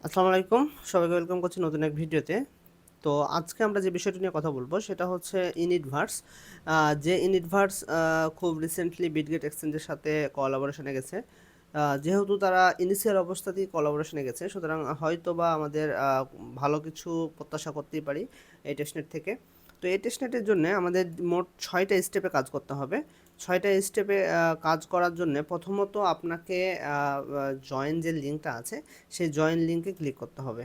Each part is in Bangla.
আসসালামু আলাইকুম। সবাইকে ওয়েলকাম করছি নতুন এক ভিডিওতে। তো আজকে আমরা যে বিষয়টি নিয়ে কথা বলবো সেটা হচ্ছে ইনিটভার্স। যে ইনিটভার্স খুব রিসেন্টলি বিটগেট এক্সচেঞ্জের সাথে কোলাবোরেশনে গেছে। যেহেতু তারা ইনিশিয়াল অবস্থাতেই কোলাবোরেশনে গেছে, সুতরাং হয়তো বা আমাদের ভালো কিছু প্রত্যাশা করতেই পারি এই টেস্টনেট থেকে। তো এই টেস্টনেটের জন্য আমাদের মোট 6টা স্টেপে কাজ করতে হবে। 6টা স্টেপে কাজ করার জন্য প্রথমত আপনাকে জয়েন যে লিঙ্কটা আছে সেই জয়েন লিঙ্কে ক্লিক করতে হবে।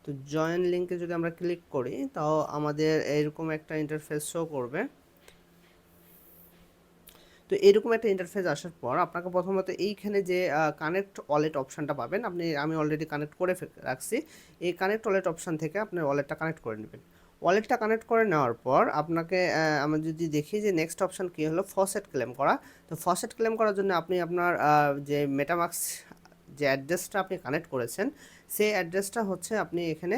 তো জয়েন লিঙ্কে যদি আমরা ক্লিক করি তাও আমাদের এরকম একটা ইন্টারফেস শো করবে। তো এরকম একটা ইন্টারফেস আসার পর আপনাকে প্রথমত এইখানে যে কানেক্ট ওয়ালেট অপশানটা পাবেন, আমি অলরেডি কানেক্ট করে রাখছি। এই কানেক্ট ওয়ালেট অপশান থেকে আপনার ওয়ালেটটা কানেক্ট করে নেবেন। ওয়ালেটটা কানেক্ট করে নেওয়ার পর আপনাকে আমরা যদি দেখি যে নেক্সট অপশান কী হলো, ফসেট ক্লেম করা। তো ফসেট ক্লেম করার জন্য আপনি আপনার যে মেটামাক্স যে অ্যাড্রেসটা আপনি কানেক্ট করেছেন সেই অ্যাড্রেসটা হচ্ছে আপনি এখানে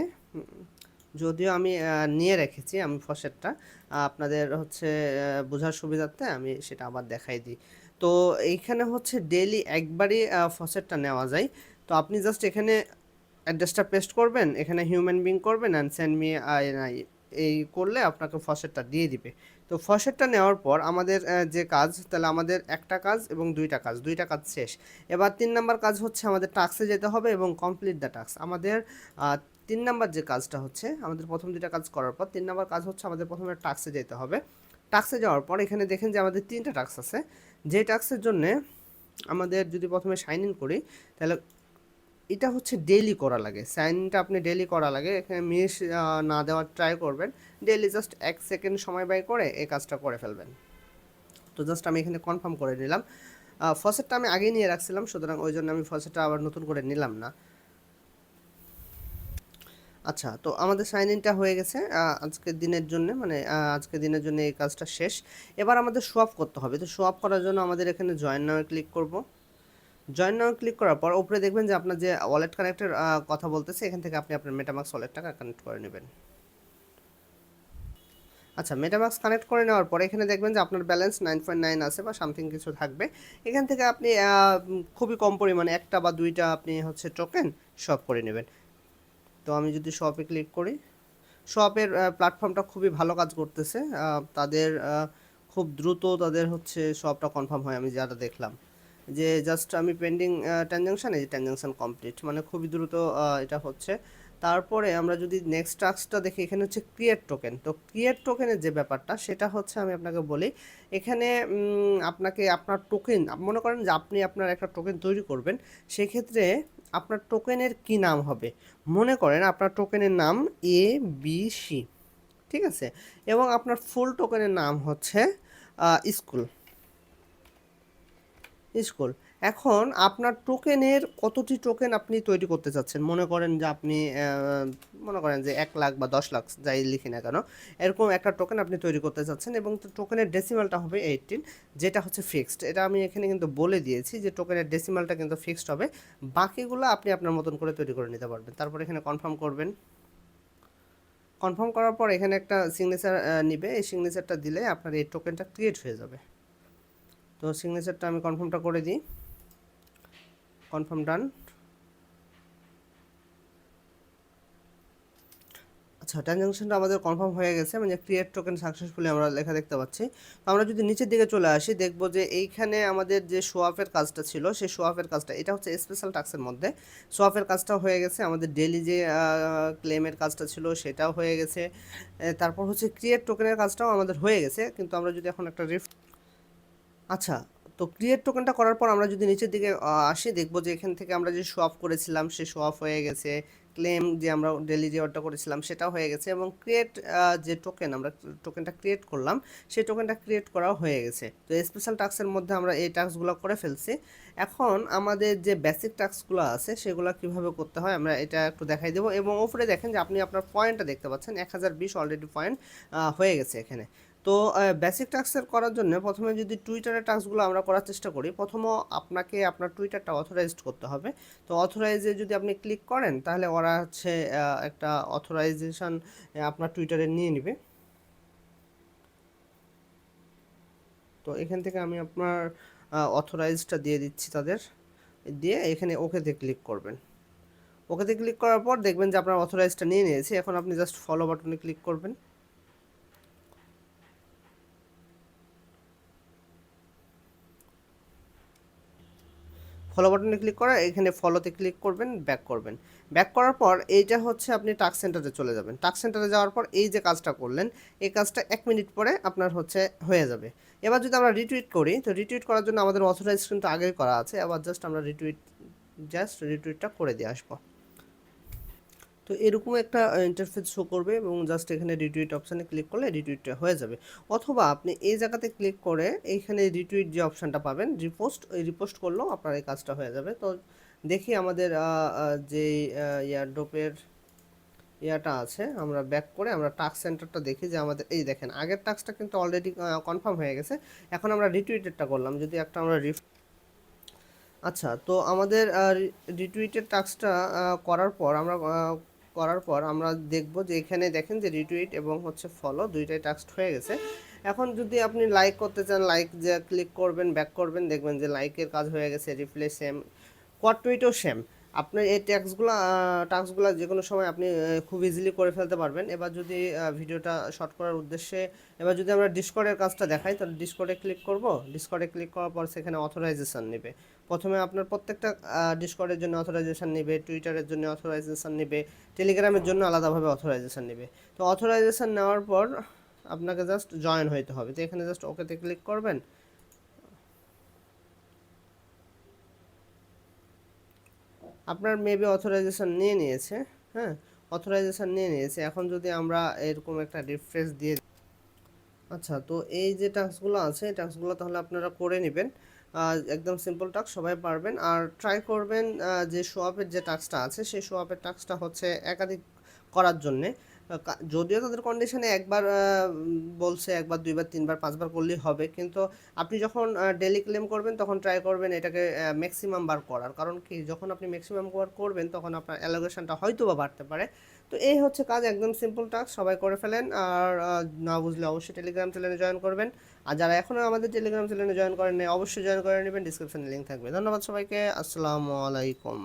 যদিও আমি নিয়ে রেখেছি আমি ফসেটটা, আপনাদের হচ্ছে বোঝার সুবিধার্থে আমি সেটা আবার দেখাই দিই। তো এইখানে হচ্ছে ডেইলি একবারই ফসেটটা নেওয়া যায়। তো আপনি জাস্ট এখানে অ্যাড্রেসটা পেস্ট করবেন, এখানে হিউম্যান বিং করবেন অ্যান্ড সেন্ড মি আই, এই করলে আপনাকে ফসেটটা দিয়ে দিবে। তো ফসেটটা নেওয়ার পর আমাদের যে কাজ, তাহলে আমাদের একটা কাজ এবং দুইটা কাজ শেষ। এবার 3 নাম্বার কাজ হচ্ছে আমাদের টাস্কে যেতে হবে এবং কমপ্লিট দ্য টাস্ক। আমাদের 3 নাম্বার যে কাজটা হচ্ছে, আমাদের প্রথম 2টা কাজ করার পর 3 নাম্বার কাজ হচ্ছে আমাদের প্রথমে টাস্কে যেতে হবে। টাস্কে যাওয়ার পর এখানে দেখেন যে আমাদের 3টা টাস্ক আছে। যে টাস্কের জন্যে আমাদের যদি প্রথমে সাইন ইন করি, তাহলে এটা হচ্ছে ডেইলি করা লাগে। সাইন ইনটা আপনি ডেইলি করা লাগে, এখানে মিস না দেওয়ার ট্রাই করবেন। ডেইলি জাস্ট 1 সেকেন্ড সময় ব্যয় করে এই কাজটা করে ফেলবেন। তো জাস্ট আমি এখানে কনফার্ম করে নিলাম। ফসেটটা আমি আগেই নিয়ে রাখছিলাম, সুতরাং ওই জন্য আমি ফসেটটা আবার নতুন করে নিলাম না। আচ্ছা, তো আমাদের সাইন ইনটা হয়ে গেছে আজকের দিনের জন্য, মানে আজকের দিনের জন্য এই কাজটা শেষ। এবার আমাদের শো অফ করতে হবে। তো শো অফ করার জন্য আমাদের এখানে জয়েন নাও ক্লিক করব। জয়েন নাও ক্লিক করার পর উপরে দেখবেন যে আপনার যে ওয়ালেট কানেক্টের কথা বলতেছে, এখান থেকে আপনি আপনার মেটামাক্স ওয়ালেটটা কানেক্ট করে নেবেন। আচ্ছা, মেটামাক্স কানেক্ট করে নেওয়ার পরে এখানে দেখবেন যে আপনার ব্যালেন্স 9.9 আছে বা সামথিং কিছু থাকবে। এখান থেকে আপনি খুবই কম পরিমাণে একটা বা দুইটা আপনি হচ্ছে টোকেন শপ করে নেবেন। তো আমি যদি শপে ক্লিক করি, শপের প্ল্যাটফর্মটা খুবই ভালো কাজ করতেছে। তাদের খুব দ্রুত তাদের হচ্ছে শপটা কনফার্ম হয়, আমি যারা দেখলাম যে জাস্ট আমি পেন্ডিং ট্রানজাকশান, এই ট্রানজাকশান কমপ্লিট, মানে খুবই দ্রুত এটা হচ্ছে। তারপরে আমরা যদি নেক্সট টাস্কটা দেখি, এখানে হচ্ছে ক্রিয়েট টোকেন। তো ক্রিয়েট টোকেনের যে ব্যাপারটা সেটা হচ্ছে আমি আপনাকে বলি। এখানে আপনাকে আপনার টোকেন, মনে করেন যে আপনি আপনার একটা টোকেন তৈরি করবেন, সেক্ষেত্রে আপনার টোকেনের কি নাম হবে। মনে করেন আপনার টোকেনের নাম ABC, ঠিক আছে, এবং আপনার ফুল টোকেনের নাম হচ্ছে স্কুল স্কুল। এখন আপনার টোকেনের কতটি টোকেন আপনি তৈরি করতে চাচ্ছেন, মনে করেন যে আপনি মনে করেন যে 1 লাখ বা 10 লাখ যাই লিখি না কেন, এরকম একটা টোকেন আপনি তৈরি করতে চাচ্ছেন এবং টোকেনের ডেসিমালটা হবে 18, যেটা হচ্ছে ফিক্সড। এটা আমি এখানে কিন্তু বলে দিয়েছি যে টোকেনের ডেসিমালটা কিন্তু ফিক্সড হবে। বাকিগুলো আপনি আপনার মতন করে তৈরি করে নিতে পারবেন। তারপর এখানে কনফার্ম করবেন। কনফার্ম করার পর এখানে একটা সিগনেচার নিবে, এই সিগনেচারটা দিলে আপনার এই টোকেনটা ক্রিয়েট হয়ে যাবে। তো সিগনেচারটা আমি কনফার্মটা করে দিই। কনফার্ম ডান। আচ্ছা, ট্রানজাকশনটা আমাদের কনফার্ম হয়ে গেছে, মানে ক্রিয়েট টোকেন সাকসেসফুলি আমরা লেখা দেখতে পাচ্ছি। তো আমরা যদি নিচের দিকে চলে আসি, দেখবো যে এইখানে আমাদের যে শো অফের কাজটা ছিল, সেই শো অফের কাজটা, এটা হচ্ছে স্পেশাল টাস্কের মধ্যে শো অফের কাজটাও হয়ে গেছে। আমাদের ডেইলি যে ক্লেমের কাজটা ছিল সেটাও হয়ে গেছে। তারপর হচ্ছে ক্রিয়েট টোকেনের কাজটাও আমাদের হয়ে গেছে, কিন্তু আমরা যদি এখন একটা আচ্ছা, তো ক্রিয়েট টোকেনটা করার পর আমরা যদি নিচের দিকে আসি, দেখবো যে এখান থেকে আমরা যে শো অফ করেছিলাম সে শো অফ হয়ে গেছে। ক্লেম যে আমরা ডেলি যে অর্ডার করেছিলাম সেটাও হয়ে গেছে এবং ক্রিয়েট যে টোকেন আমরা টোকেনটা ক্রিয়েট করলাম সেই টোকেনটা ক্রিয়েট করাও হয়ে গেছে। তো স্পেশাল টাস্কের মধ্যে আমরা এই টাস্কগুলো করে ফেলছি। এখন আমাদের যে বেসিক টাস্কগুলো আছে সেগুলো কিভাবে করতে হয় আমরা এটা একটু দেখাই দেবো। এবং উপরে দেখেন যে আপনি আপনার পয়েন্টটা দেখতে পাচ্ছেন, 1020 অলরেডি পয়েন্ট হয়ে গেছে এখানে। তো বেসিক টাস্কের করার জন্য প্রথমে যদি টুইটারের টাস্কগুলো আমরা করার চেষ্টা করি, প্রথমে আপনাকে আপনার টুইটারটা অথরাইজড করতে হবে। তো অথরাইজে যদি আপনি ক্লিক করেন তাহলে ওরা হচ্ছে একটা অথরাইজেশন আপনার টুইটারে নিয়ে নেবে। তো এখান থেকে আমি আপনার অথরাইজটা দিয়ে দিচ্ছি তাদের। দিয়ে এখানে ওকেতে ক্লিক করবেন। ওকেতে ক্লিক করার পর দেখবেন যে আপনার অথরাইজটা নিয়ে নিয়েছে। এখন আপনি জাস্ট ফলো বাটনে ক্লিক করবেন। ফলো বাটনে ক্লিক করা, এখানে ফলোতে ক্লিক করবেন, ব্যাক করবেন। ব্যাক করার পর এইটা হচ্ছে আপনি টাস্ক সেন্টারে চলে যাবেন। টাস্ক সেন্টারে যাওয়ার পর এই যে কাজটা করলেন, এই কাজটা 1 মিনিট পরে আপনার হচ্ছে হয়ে যাবে। এবার যদি আমরা রিটুইট করি, তো রিটুইট করার জন্য আমাদের অথরাইজ কিন্তু আগেই করা আছে। আবার জাস্ট আমরা রিটুইটটা করে দিয়ে আসবো। তো এরকম একটা ইন্টারফেস শো করবে এবং জাস্ট এখানে রিটুইট অপশানে ক্লিক করলে রিটুইটটা হয়ে যাবে। অথবা আপনি এই জায়গাতে ক্লিক করে এইখানে রিটুইট যে অপশানটা পাবেন, রিপোস্ট করলেও আপনার এই কাজটা হয়ে যাবে। তো দেখি আমাদের যে ইয়ারড্রপের ইয়াটা আছে, আমরা ব্যাক করে আমরা টাস্ক সেন্টারটা দেখি যে আমাদের এই দেখেন আগের টাস্কটা কিন্তু অলরেডি কনফার্ম হয়ে গেছে। এখন আমরা রিটুইটেডটা করলাম, যদি একটা আমরা আচ্ছা, তো আমাদের রিটুইটের টাস্কটা করার পর আমরা দেখব যে এখানে দেখেন যে রিটুইট এবং হচ্ছে ফলো দুইটাই টাস্ক হয়ে গেছে। এখন যদি আপনি লাইক করতে চান, লাইক যে ক্লিক করবেন, ব্যাক করবেন, দেখবেন যে লাইকের কাজ হয়ে গেছে। রিপ্লে সেম, কোয়াড টুইটও সেম। আপনার এই টাস্কগুলো যে কোনো সময় আপনি খুব ইজিলি করে ফেলতে পারবেন। এবার যদি ভিডিওটা শর্ট করার উদ্দেশ্যে এবার যদি আমরা ডিসকর্ডের কাজটা দেখাই, তাহলে ডিসকর্ডে ক্লিক করব। ডিসকর্ডে ক্লিক করার পর সেখানে অথরাইজেশন নেবে। প্রথমে আপনার প্রত্যেকটা ডিসকর্ডের জন্য অথরাইজেশন নেবে, টুইটারের জন্য অথরাইজেশন নেবে, টেলিগ্রামের জন্য আলাদাভাবে অথরাইজেশন নেবে। তো অথরাইজেশন নেওয়ার পর আপনাকে জাস্ট জয়েন হইতে হবে। তো এখানে জাস্ট ওকেতে ক্লিক করবেন। আপনার মেবি অথরাইজেশন নিয়ে নিয়েছে। হ্যাঁ, অথরাইজেশন নিয়ে নিয়েছে। এখন যদি আমরা এরকম একটা রিফ্রেশ দিয়ে, আচ্ছা, তো এই যে টাস্কগুলো আছে এই টাস্কগুলো তাহলে আপনারা করে নেবেন। একদম সিম্পল টাস্ক, সবাই পারবেন। আর ট্রাই করবেন যে শো আপের যে টাস্কটা আছে সেই শো আপের টাস্কটা হচ্ছে একাধিক করার জন্যে। যদিও তাদের কন্ডিশনে একবার বলছে, একবার, দুইবার, তিনবার, পাঁচবার করলেই হবে, কিন্তু আপনি যখন ডেলি ক্লেম করবেন তখন ট্রাই করবেন এটাকে ম্যাক্সিমাম বার করার। কারণ কি, যখন আপনি ম্যাক্সিমাম বার করবেন তখন আপনার অ্যালোকেশনটা হয়তো বা বাড়তে পারে। তো এই হচ্ছে কাজ, একদম সিম্পল টাস্ক, সবাই করে ফেলেন। আর না বুঝলে অবশ্যই টেলিগ্রাম চ্যানেলে জয়েন করবেন। আর যারা এখনও আমাদের টেলিগ্রাম চ্যানেলে জয়েন করেন নাই অবশ্যই জয়েন করে নেবেন, ডিসক্রিপশনে লিঙ্ক থাকবে। ধন্যবাদ সবাইকে, আসসালামু আলাইকুম।